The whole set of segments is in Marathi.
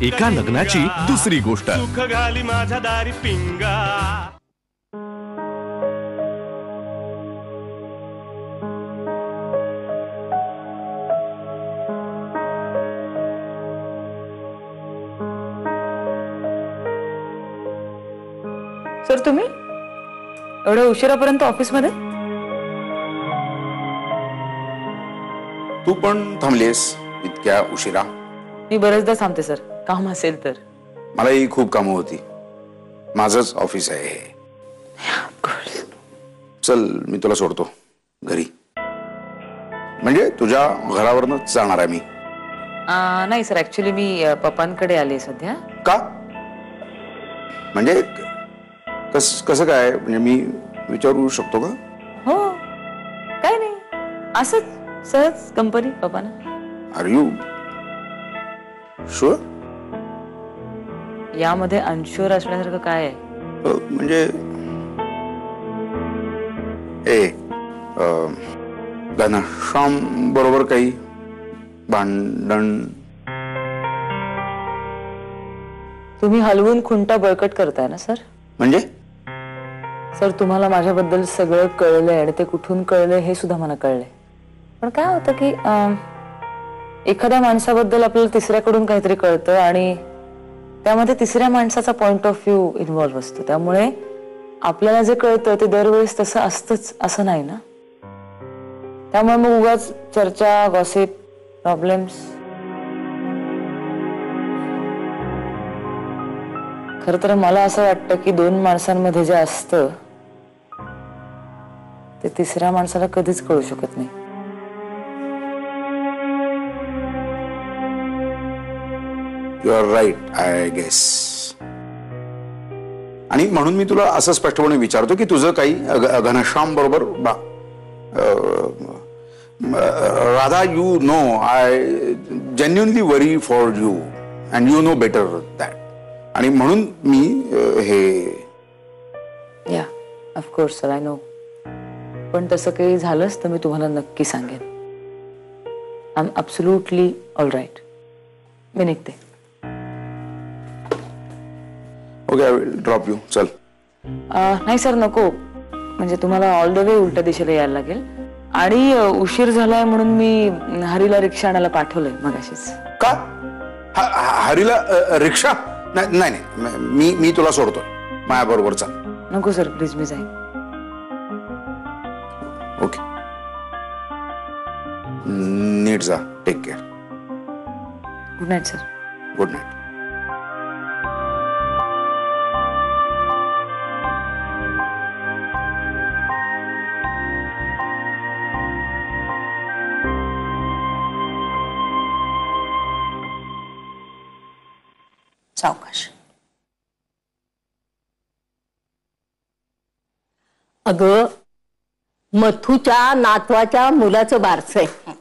एका लग्नाची दुसरी गोष्ट. सुख घाली माझ्या दारी पिंगा. सर तुम्ही एवढ्या उशिरापर्यंत ऑफिस मध्ये? तू पण थांबलीस इतक्या उशिरा? मी बरेचदा थांबते सर, काम असेल तर. मलाही खूप कामं होती. माझंच ऑफिस आहे हे. चल मी तुला सोडतो घरी. म्हणजे तुझ्या घरावरनच जाणार आहे मी. नाही सर, ऍक्च्युली मी पप्पांकडे आले सध्या. का? म्हणजे कसं काय? म्हणजे मी विचारू शकतो का? हो, काय नाही, असंच सहज कंपनी पप्पांना. Are you sure? यामध्ये अनशुअर असण्यासारखं काय आहे? म्हणजे घनश्याम बरोबर काही भांडण? तुम्ही हलवून खुंटा बळकट करताय ना सर? म्हणजे सर तुम्हाला माझ्याबद्दल सगळं कळलंय आणि ते कुठून कळलंय हे सुद्धा मला कळलंय. पण काय होतं की एखाद्या माणसाबद्दल आपल्याला तिसऱ्याकडून काहीतरी कळतं आणि त्यामध्ये तिसऱ्या माणसाचा पॉइंट ऑफ व्ह्यू इन्व्हॉल्व्ह असतो. त्यामुळे आपल्याला जे कळतं ते दरवेळेस तसं असतंच असं नाही ना. त्यामुळे मग उगाच चर्चा, गॉसिप, प्रॉब्लेम्स. खरं तर मला असं वाटतं की दोन माणसांमध्ये जे असतं ते तिसऱ्या माणसाला कधीच कळू शकत नाही. You are right I guess. आणि म्हणून मी तुला असं स्पष्टपणे विचारतो की तुझं काही घनश्याम बरोबर Radha, you know I genuinely worry for you and you know better that. आणि म्हणून मी हे. या ऑफकोर्स सर, आय नो. पण तसं काही झालंच तर मी तुम्हाला नक्की सांगेन. I am absolutely all right. मी निघते. Okay, I will drop you. चल. नाही सर, नको. म्हणजे तुम्हाला ऑल द वे उलट्या दिशेला यायला लागेल. आणि उशीर झालाय म्हणून मी हरीला रिक्षा आणायला पाठवलंय मगाशीच. का? हरीला रिक्षा? नाही नाही, मी तुला सोडतो. माझ्या बरोबर चल. नको सर, प्लीज, मी जाईन. ओके, नीट जा. Take care. Good night sir. Good night. सावकाश. अगं, मथुच्या नातवाच्या मुलाचं बारसं आहे.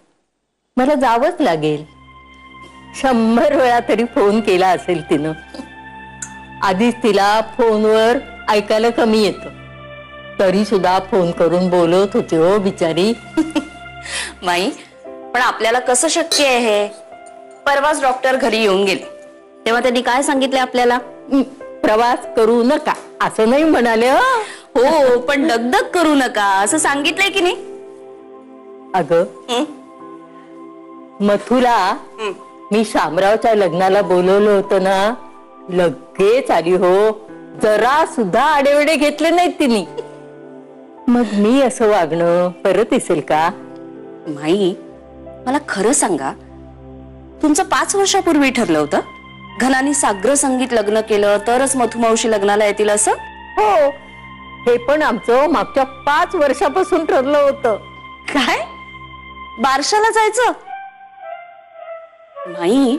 मला जावंच लागेल. 100 वेळा तरी फोन केला असेल तिनं. आधीच तिला फोनवर ऐकायला कमी येतं, तरी सुद्धा फोन करून बोलत होती हो बिचारी. माई, पण आपल्याला कसं शक्य आहे हे? परवाच डॉक्टर घरी येऊन गेले तेव्हा त्यांनी काय सांगितले आपल्याला? प्रवास करू नका असं नाही म्हणाले. हो, पण दगदग करू नका असं सांगितलंय की नाही? अगं, मथुरा मी शामरावच्या लग्नाला बोलवलं होतं ना, लगेच आली हो. जरा सुद्धा आडेवडे घेतले नाहीत तिने. मग मी असं वागणं परत दिसेल का? माई, मला खरं सांगा, तुमचं 5 वर्षापूर्वी ठरलं होतं घनानी साग्र संगीत लग्न केलं तरच मथुमावशी लग्नाला येतील असं? हो, हे पण आमचं मागच्या 5 वर्षापासून ठरलं होतं. काय? बारशाला जायचं? नाही,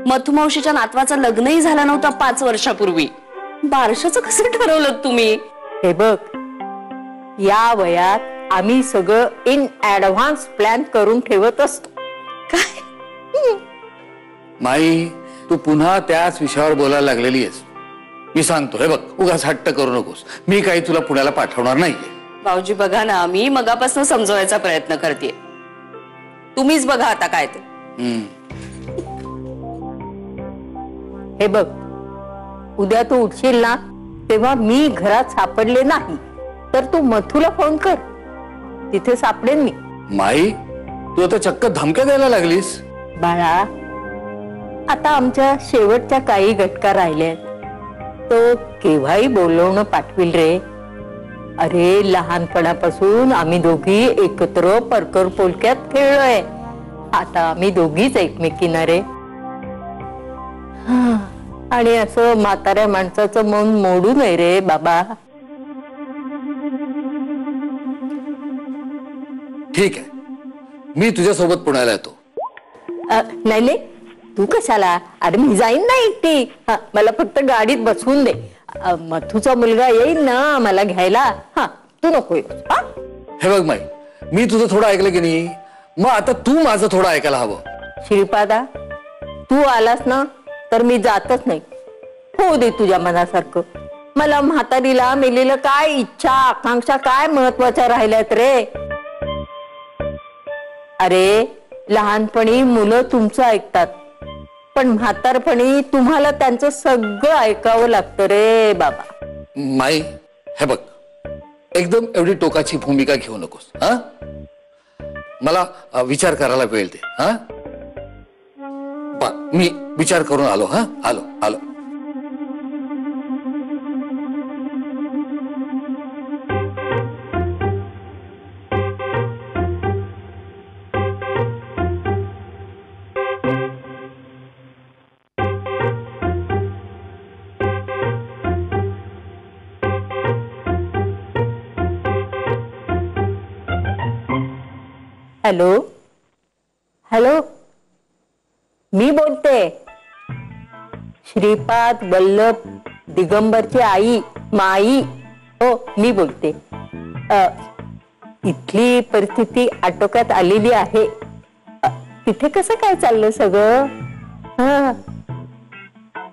मथुमावशीच्या नातवाचं लग्नही झालं नव्हतं 5 वर्षापूर्वी. बारशाचं कसं ठरवलं तुम्ही? हे बघ, या वयात आम्ही सगळं इन ऍडव्हान्स प्लॅन करून ठेवत असतो. काय? माई, तू पुन्हा त्याच विषयावर बोलायला लागलेली आहेस. मी सांगतो, हे बघ, उगाच हट्ट करू नकोस. मी काही तुला पुण्याला पाठवणार नाहीये. भाऊजी बघा ना, मी मगापासून समजवायचा प्रयत्न करते. तुम्हीच बघा आता काय ते. हे बघ, उद्या तू उठशील ना तेव्हा मी घरात सापडले नाही तर तू मथुला फोन कर, तिथे सापडेन मी. माई, तू आता चक्क धमक्या द्यायला लागलीस. बाळा, आता आमच्या शेवटच्या काही घटका राहिल्यात, तो केव्हाही बोलवणं पाठविल रे. अरे लहानपणापासून आम्ही दोघी एकत्र परकर पोलक्यात खेळलोय, आता आम्ही दोघीच एकमेकींना रे. आणि असं म्हाताऱ्या माणसाचं मन मोडू नये रे बाबा. ठीक आहे, मी तुझ्यासोबत पुण्याला येतो. नाही नाही, तू कशाला? अरे मी जाईन ना एकटी. मला फक्त गाडीत बसवून दे. मथुचा मुलगा येईल ना मला घ्यायला. तू नको येऊस. हे बघ माई, मी तुझं थोडं ऐकलं की नाही, मग आता तू माझं थोडं ऐकायला हवं. श्रीपादा, तू आलास ना तर मी जातच नाही. होऊ दे तुझ्या मनासारखं. मला म्हातारीला मेलेलं काय इच्छा आकांक्षा काय महत्वाच्या राहिल्यात रे. अरे लहानपणी मुलं तुमचं ऐकतात, पण म्हातारपणी तुम्हाला त्यांचं सगळं ऐकावं लागतं रे बाबा. माई, हे बघ, एकदम एवढी टोकाची भूमिका घेऊ नकोस. मला विचार करायला वेळ दे. मी विचार करून आलो. आलो आलो. हॅलो हॅलो, मी बोलते. श्रीपाद वल्लभ दिगंबरची आई माई. हो, मी बोलते. इथली परिस्थिती आटोक्यात आलेली आहे. तिथे कसं काय चाललं सगळं?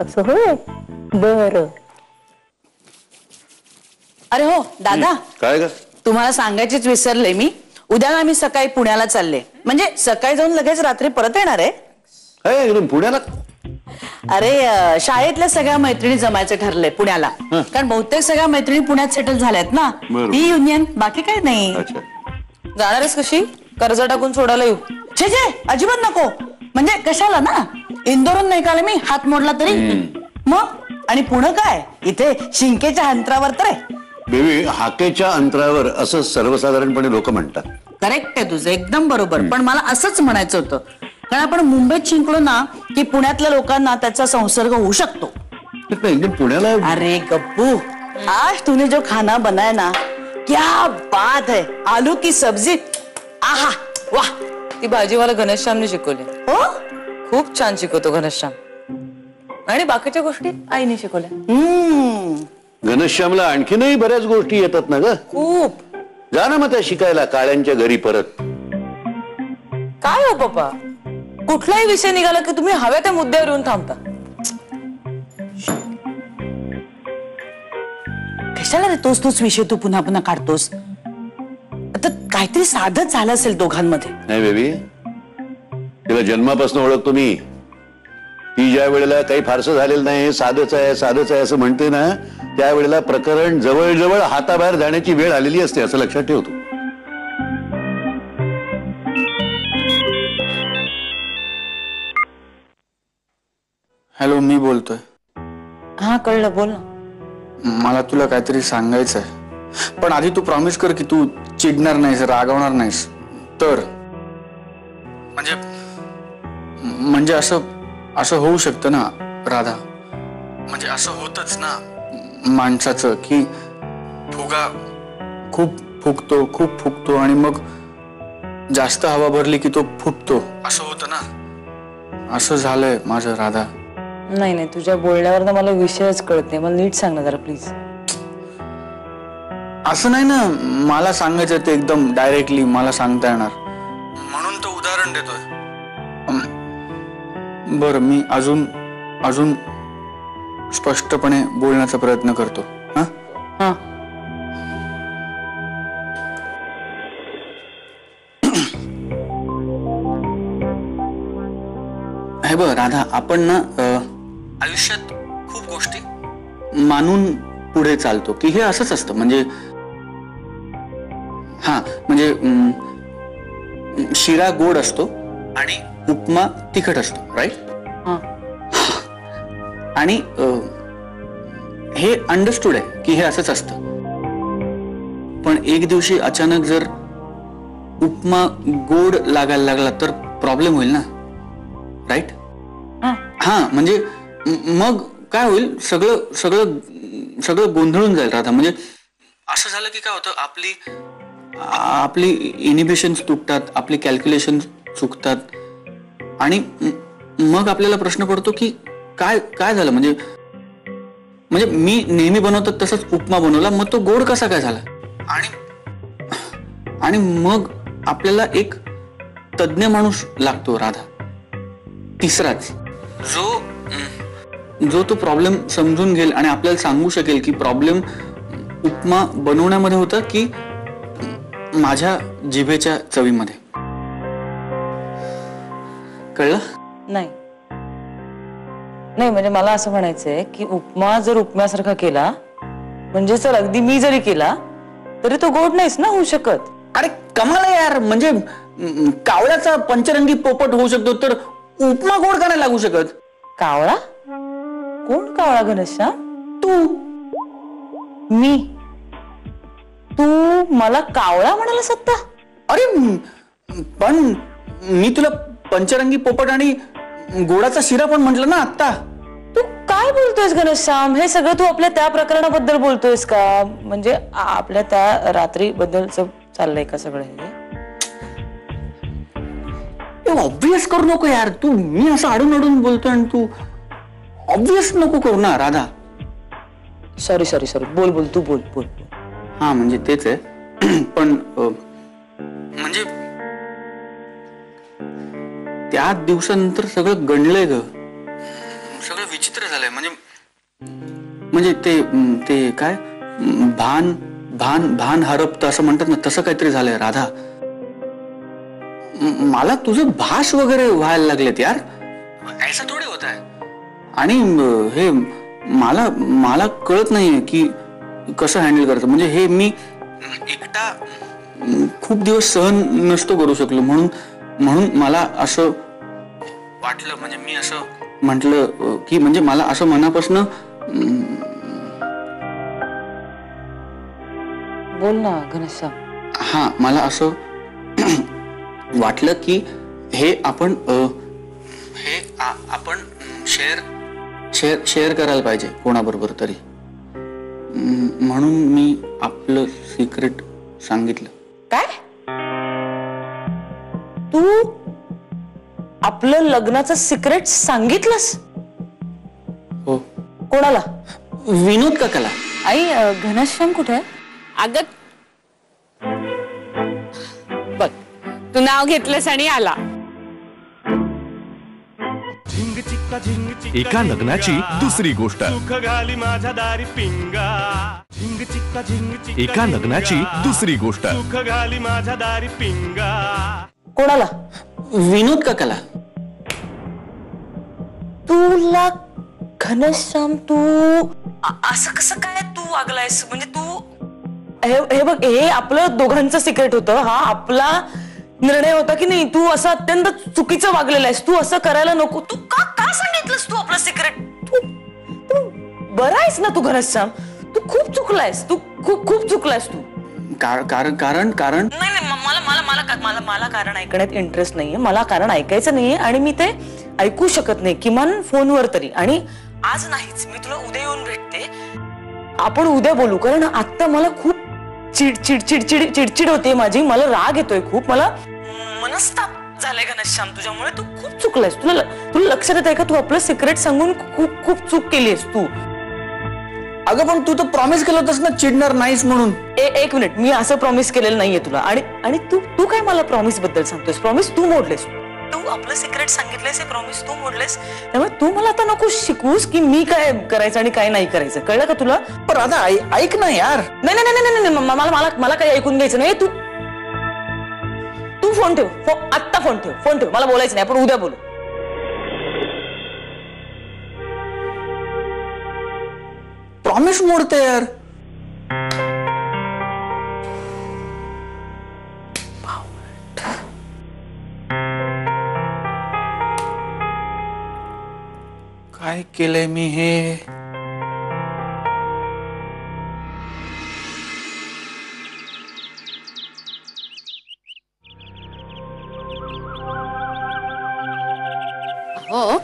असं होय, बर. अरे हो दादा, काय ग? तुम्हाला सांगायचीच विसरले मी. उद्या ना मी सकाळी पुण्याला चालले, म्हणजे सकाळी जाऊन लगेच रात्री परत येणार आहे. पुण्याला? अरे शाळेतल्या सगळ्या मैत्रिणी जमायचं ठरलंय पुण्याला, कारण बहुतेक सगळ्या मैत्रिणी पुण्यात सेटल झाल्यात ना. ही युनियन, बाकी काही नाही. जाणारच कशी? कर्ज टाकून सोडायला येऊ? छे छे, अजिबात नको. म्हणजे कशाला ना, इंदोरून नाही का मी हात मोडला तरी. मग आणि पुणं काय, इथे शिंकेच्या अंतरावर तर आहे. बेबी, हाकेच्या अंतरावर असं सर्वसाधारणपणे लोक म्हणतात. करेक्ट आहे तुझं, एकदम बरोबर. पण मला असंच म्हणायचं होतं, कारण आपण मुंबईत शिंकलो ना की पुण्यातल्या लोकांना त्याचा संसर्ग होऊ शकतो. पुण्याला अरे गप्पू, आज तूने जो खाना बनाया ना, क्या बात है. आलू की सब्जी, आहा वाह. ती भाजी मला घनश्यामने शिकवली. हो, खूप छान शिकवतो घनश्याम. आणि बाकीच्या गोष्टी आईने शिकवल्या. घनश्यामला आणखीनही बऱ्याच गोष्टी येतात ना ग. खूप. जा ना मग त्या शिकायला काळ्यांच्या घरी परत. काय हो पप्पा, कुठलाही विषय निघाला की तुम्ही हव्या त्या मुद्द्यावर येऊन थांबता. कशाला रे तोच विषय तू पुन्हा पुन्हा काढतोस? आता काहीतरी साधच झालं असेल दोघांमध्ये. नाही बेबी, तिला जन्मापासून ओळखतो मी. ती ज्या वेळेला काही फारसं झालेलं नाही, साधच आहे असं म्हणते ना, त्यावेळेला प्रकरण जवळजवळ हाताबाहेर जाण्याची वेळ आलेली असते, असं लक्षात ठेवतो. हॅलो, मी बोलतोय. हा कळलं, बोल ना. मला तुला काहीतरी सांगायचं आहे, पण आधी तू प्रॉमिस कर की तू चिडणार नाहीस, रागवणार नाहीस. तर म्हणजे असं होऊ शकतं ना राधा, म्हणजे असं होतच ना माणसाचं की फुगा खूप फुगतो आणि मग जास्त हवा भरली की तो फुटतो, असं होतं ना. असं झालंय माझं राधा. नाही, तुझ्या बोलण्यावर ना मला विषयच कळत नाही. मला नीट सांग ना जरा प्लीज. असं नाही ना, मला सांगायचं ते एकदम डायरेक्टली मला सांगता येणार, म्हणून तो उदाहरण देतोय. बरं, मी अजून स्पष्टपणे बोलण्याचा प्रयत्न करतो. हे बघ राधा, आपण ना आयुष्यात खूप गोष्टी मानून पुढे चालतो की हे असंच असतं. म्हणजे शिरा गोड असतो आणि उपमा तिखट असतो, राईट? आणि हे अंडरस्टूड आहे की हे असंच असतं. पण एक दिवशी अचानक जर उपमा गोड लागायला लागला तर प्रॉब्लेम होईल ना, राईट? म्हणजे मग काय होईल, सगळं सगळं सगळं गोंधळून जाईल राधा. म्हणजे असं झालं की काय होतं, आपली इनिबिशन्स तुटतात, आपली कॅल्क्युलेशन चुकतात आणि मग आपल्याला प्रश्न पडतो की काय काय झालं. म्हणजे मी नेहमी बनवतात तसंच उपमा बनवला, मग तो गोड कसा काय झाला. आणि मग आपल्याला एक तज्ञ माणूस लागतो राधा, तिसराच, जो तो प्रॉब्लेम समजून घेईल आणि आपल्याला सांगू शकेल की प्रॉब्लेम उपमा बनवण्यामध्ये होता की माझ्या जिभेच्या चवीमध्ये. कळलं? नाही म्हणजे मला असं म्हणायचंय की उपमा जर उपम्यासारखा केला, म्हणजे जर अगदी मी जरी केला तरी तो गोड नाहीच ना होऊ शकत. अरे कमाल आहे यार. म्हणजे कावळ्याचा पंचरंगी पोपट होऊ शकतो तर उपमा गोड का नाही लागू शकत? कावळा? कोण कावळा घनश्याम? तू. मी? तू मला कावळा म्हणाला सत्ता? अरे पण मी तुला पंचरंगी पोपट आणि गोडाचा शिरा पण म्हटलं ना आत्ता. तू काय बोलतोयस घनश्याम? हे सगळं तू आपल्या त्या प्रकरणाबद्दल बोलतोयस का? म्हणजे आपल्या त्या रात्री बद्दलच चाललंय का सगळं हे? ऑब्वियस करू नको यार तू. मी असं अडून अडून बोलतोय आणि तू ऑब्वियस नको करू ना राधा. सॉरी बोल तू बोल. हा म्हणजे तेच आहे. पण म्हणजे त्या दिवसानंतर सगळं गणलंय ग, सगळं विचित्र झालंय. म्हणजे ते काय भान हरपतं असं म्हणतात ना, तसं काहीतरी झालंय राधा. मला तुझं भाष वगैरे व्हायला लागलेत यार. असं थोडे होत आहे. आणि हे मला कळत नाहीये की कसं हँडल करायचं. म्हणजे हे मी एकटा खूप दिवस सहन नसतो करू शकलो, म्हणून मला असं वाटलं. म्हणजे मी असं म्हटलं की म्हणजे मला असं मनापासून बोल ना घनश्याम. मला असं वाटलं की हे आपण शेअर करायला पाहिजे कोणाबरोबर तरी. म्हणून मी आपलं सिक्रेट सांगितलं. काय? तू आपलं लग्नाचं सिक्रेट सांगितलंस? हो. कोणाला? विनोद काकाला. आई घनश्याम कुठे आहे? अगं बघ, तू नाव घेतलंस आणि आला. एका लग्नाची दुसरी गोष्ट. सुख घाली माझ्या दारी पिंगा. एका लग्नाची दुसरी गोष्ट. सुख घाली माझ्या दारी पिंगा. कोणाला? विनोद काकाला. तुला घनश्याम तू असं कसं काय तू वागलायस? म्हणजे तू हे बघ, हे आपलं दोघांचं सिक्रेट होतं. हा आपला निर्णय होता की नाही. तू असं अत्यंत चुकीचं वागलेला आहेस. तू असं करायला नको. तू का सांगितलंस तू आपलं सिक्रेट? तू बरा आहेस ना तू घनश्याम? तू खूप चुकलायस. तू खूप चुकलायस तू. कारण नाही मला कारण ऐकण्यात इंटरेस्ट नाहीये. मला कारण ऐकायचं नाहीये आणि मी ते ऐकू शकत नाही, किमान फोनवर तरी. आणि आज नाहीच, मी तुला उद्या येऊन भेटते. आपण उद्या बोलू. कारण आता मला खूप चिडचिड होते माझी. मला राग येतोय खूप. मला मनस्ताप झालाय घनश्याम तुझ्यामुळे. तू खूप चुकलायस. तुला लक्षात येत आहे का? तू आपलं सिक्रेट सांगून खूप चूक केलीस तू. अगं पण तू तर प्रॉमिस केलं होतंस ना चिडणार नाहीस म्हणून. एक मिनिट, मी असं प्रॉमिस केलेलं नाहीये तुला. आणि तू काय मला प्रॉमिस बद्दल सांगतोस? प्रॉमिस तू मोडलेस. तू आपलं सिक्रेट सांगितलंयस, हे प्रॉमिस तू मोडलेस. त्यामुळे तू मला आता नको शिकवूस की मी काय करायचं आणि काय नाही करायचं. कळलं का तुला? पण आता ऐक ना यार. नाही मला काही ऐकून घ्यायचं नाही. तू फोन ठेव. आत्ता फोन ठेव. मला बोलायचं नाही. आपण उद्या बोलू. प्रॉमिस मोडते यार. काय केलंय मी हे? हो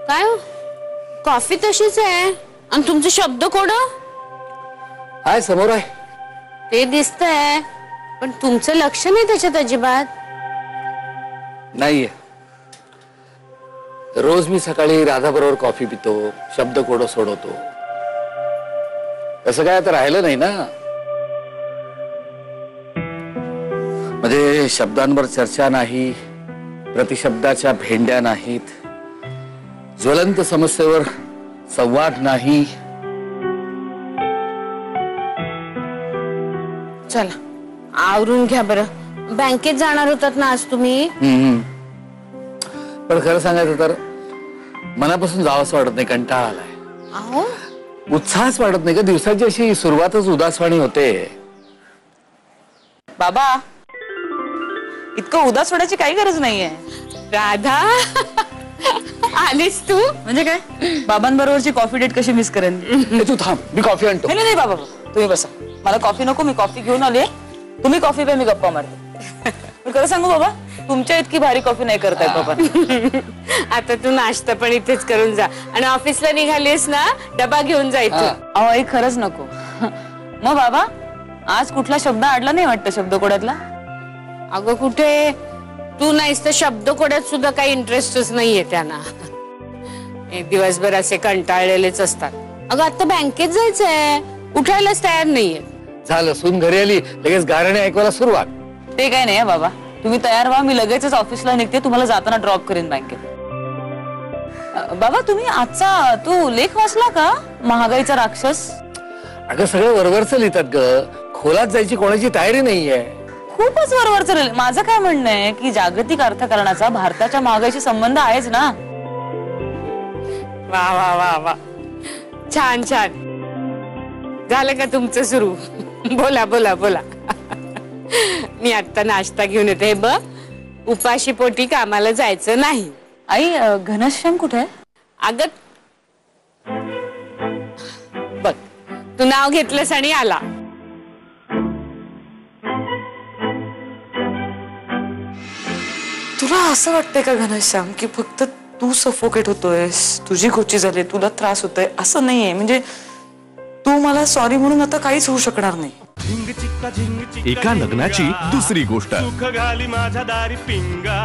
काय हो? कॉफी तशीच आहे आणि तुमचे शब्द कोड हाय समोर आहे. ते दिसतंय पण तुमचं लक्ष नाही त्याच्यात अजिबात. नाहीये. रोज मी सकाळी राधा बरोबर कॉफी पितो, शब्द कोड सोडवतो. असं काय आता राहिलं नाही ना. म्हणजे शब्दांवर चर्चा नाही, प्रतिशब्दाच्या भेंड्या नाहीत, ज्वलंत समस्येवर संवाद नाही. चला आवरून घ्या बरं. बँकेत जाणार होतात ना आज तुम्ही? पण खरं सांगायचं तर मनापासून जावंसं वाटत नाही. कंटाळा आलाय. अहो उत्साहच वाटत नाही का. दिवसाची अशी सुरुवातच उदासवाणी होते. बाबा इतकं उदास होण्याची काही गरज नाहीये. राधा आलीस तू? म्हणजे काय बाबांबरोबरची कॉफी डेट कशी मिस करेन? तू थांब, मी कॉफी आणतो. नाही नाही बाबा तुम्ही बसा. मला कॉफी नको. मी कॉफी घेऊन आले. तुम्ही कॉफी पे मी गप्पा मारते. मी खरं सांगू बाबा तुमच्या इतकी भारी कॉफी नाही करतायत बाबा. आता तू नाश्ता पण इथेच करून जा आणि ऑफिसला निघालीस ना डबा घेऊन जायचं. अहो आई खरंच नको. मग बाबा आज कुठला शब्द अडला नाही वाटतं शब्दकोड्यातला? अगं कुठे, तू नाहीस तर शब्दकोड्यात सुद्धा काही इंटरेस्टच नाहीये त्यांना. दिवसभर असे कंटाळलेलेच असतात. अगं आता बँकेत जायचंय, उठायलाच तयार नाहीये. झालं, सून घरी आली लगेच गारणे ऐकवायला सुरुवात. ते काय नाही बाबा, तुम्ही तयार व्हा. मी लगेचच ऑफिसला निघते. तुम्हाला जाताना ड्रॉप करेन बँकेत. बाबा तुम्ही आजचा तू लेख वाचला का, महागाईचा राक्षस? अगं सगळं वरवरच लिहितात ग. खोलात जायची कोणाची तयारी नाहीये. खूपच वरवरच. माझं काय म्हणणं आहे की जागतिक अर्थकारणाचा भारताच्या महागाईशी संबंध आहेच ना. वा वा वा वा, छान छान. झालं का तुमचं सुरू? बोला बोला बोला. मी आता नाश्ता घेऊन येते. बघ उपाशी पोटी कामाला जायचं नाही. आई घनश्याम कुठे आहे? अगं बघ तू नाव घेतलंस आणि आला. तुला असं वाटतंय का घनश्याम की फक्त तू सफोकेट होतोयस, तुझी गोची झाली, तुला त्रास होतोय? असं नाहीये. म्हणजे तू मला सॉरी म्हणून आता काहीच होऊ शकणार नाही. एका लग्नाची दुसरी गोष्ट. सुख घाली माझ्या दारी पिंगा.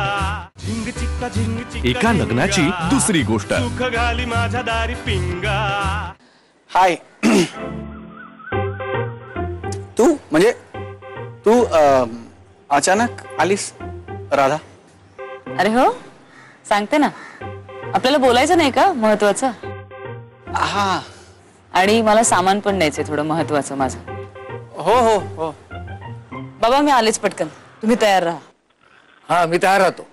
झिंग चिक्का झिंग चिक्का. एका लग्नाची दुसरी गोष्ट. सुख घाली माझ्या दारी पिंगा. हाय. तू म्हणजे तू अचानक आलीस राधा? अरे हो सांगते ना. आपल्याला बोलायचं नाही का महत्वाचं? हा. आणि मला सामान पण न्यायचंय थोडं महत्वाचं माझं. हो हो हो. बाबा मी आलेच पटकन. तुम्ही तयार राहा. हा मी तयार राहतो.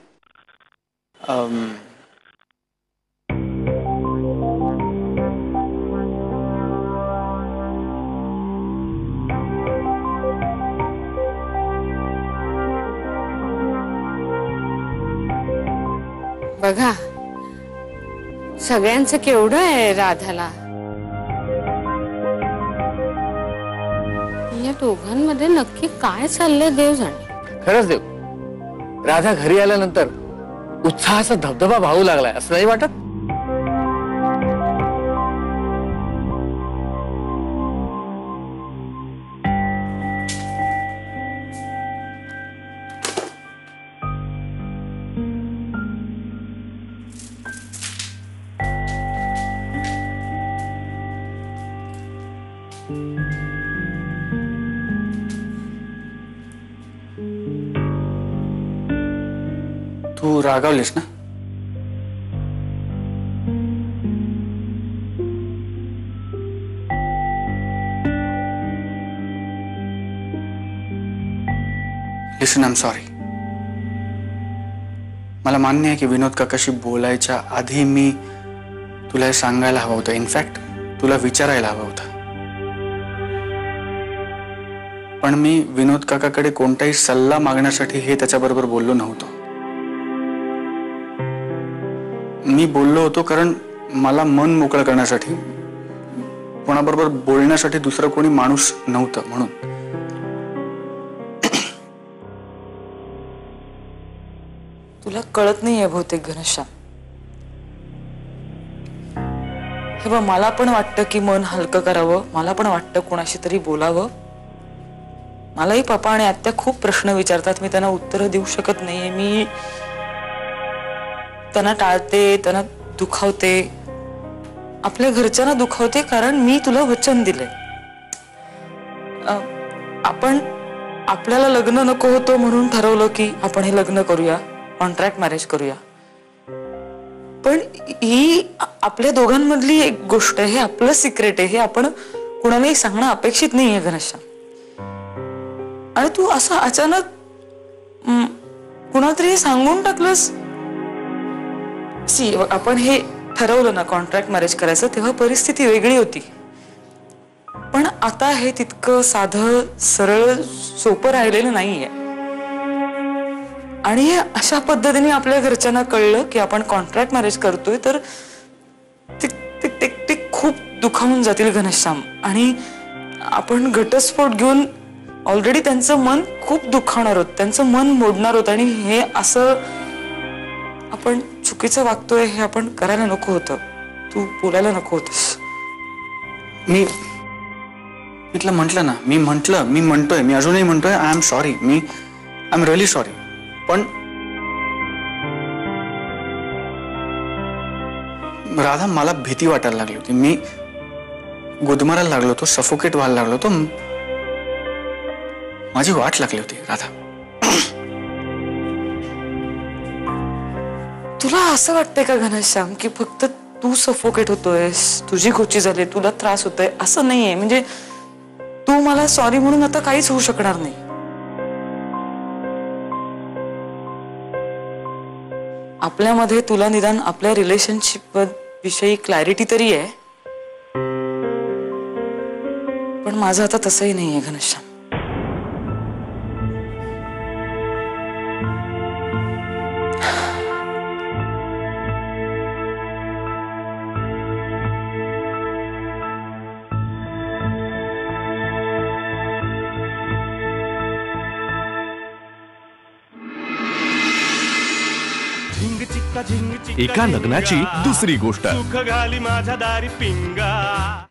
बघा सगळ्यांचं केवढं आहे राधाला. या दोघांमध्ये नक्की काय चाललंय देव जाणे. खरंच देव, राधा घरी आल्यानंतर उत्साहाचा धबधबा वाहू लागलाय असं नाही वाटत? तू रागावलीस ना? लिसन, आय एम सॉरी. मला मान्य आहे की विनोद काकाशी बोलायच्या आधी मी तुला हे सांगायला हवं होतं. इनफॅक्ट तुला विचारायला हवं होतं. पण मी विनोद काकाकडे कोणताही सल्ला मागण्यासाठी हे त्याच्याबरोबर बोललो नव्हतो. मी बोललो होतो कारण मला मन मोकळं करण्यासाठी, कोणाबरोबर बोलण्यासाठी दुसरं कोणी माणूस नव्हतं म्हणून. तुला कळत नाहीये बहुतेक घनश्याम. हे बघ, मला पण वाटतं की मन हलकं करावं, मला पण वाटतं कोणाशी तरी बोलावं. मलाही पप्पा आणि आत्या खूप प्रश्न विचारतात, मी त्यांना उत्तरं देऊ शकत नाहीये. मी त्यांना टाळते, त्यांना दुखावते, आपल्या घरच्यांना दुखावते, कारण मी तुला वचन दिलंय. आपण आपल्याला लग्न नको होतं म्हणून ठरवलं की आपण हे लग्न करूया, कॉन्ट्रॅक्ट मॅरेज करूया. पण ही आपल्या दोघांमधली एक गोष्ट आहे, हे आपलं सिक्रेट आहे, हे आपण कुणालाही सांगणं अपेक्षित नाहीये घनश्याम. आणि तू असं अचानक कुणातरी सांगून टाकलंस. सी, आपण हे ठरवलं ना कॉन्ट्रॅक्ट मॅरेज करायचं, तेव्हा परिस्थिती वेगळी होती. पण आता हे तितकं साधं सरळ सोपं राहिलेलं नाहीये. आणि अशा पद्धतीने आपल्या घरच्यांना कळलं की आपण कॉन्ट्रॅक्ट मॅरेज करतोय तर ते खूप दुखावून जातील घनश्याम. आणि आपण घटस्फोट घेऊन ऑलरेडी त्यांचं मन खूप दुखावणार होत, त्यांचं मन मोडणार होत. आणि हे असं आपण चुकीचं वागतोय हे आपण करायला नको होतं. तू बोलायला नको होतस. मी तुला म्हटलं ना, मी म्हणतोय, मी अजूनही म्हणतोय I am sorry, I am really sorry. पण राधा, मला भीती वाटायला लागली होती. मी गुदमरायला लागलो होतो, सफोकेट व्हायला लागलो होतो. माझी वाट लागली होती राधा. तुला असं वाटतंय का घनश्याम की फक्त तू सफोकेट होतोयस, तुझी गोची झाली, तुला त्रास होतोय? असं नाहीये. म्हणजे तू मला सॉरी म्हणून आता काहीच होऊ शकणार नाही. आपल्यामध्ये तुला निदान आपल्या रिलेशनशिप विषयी क्लॅरिटी तरी आहे. पण माझं आता तसंही नाहीये घनश्याम. एका लग्नाची दुसरी गोष्ट. सुख घाली माझ्या दारी पिंगा.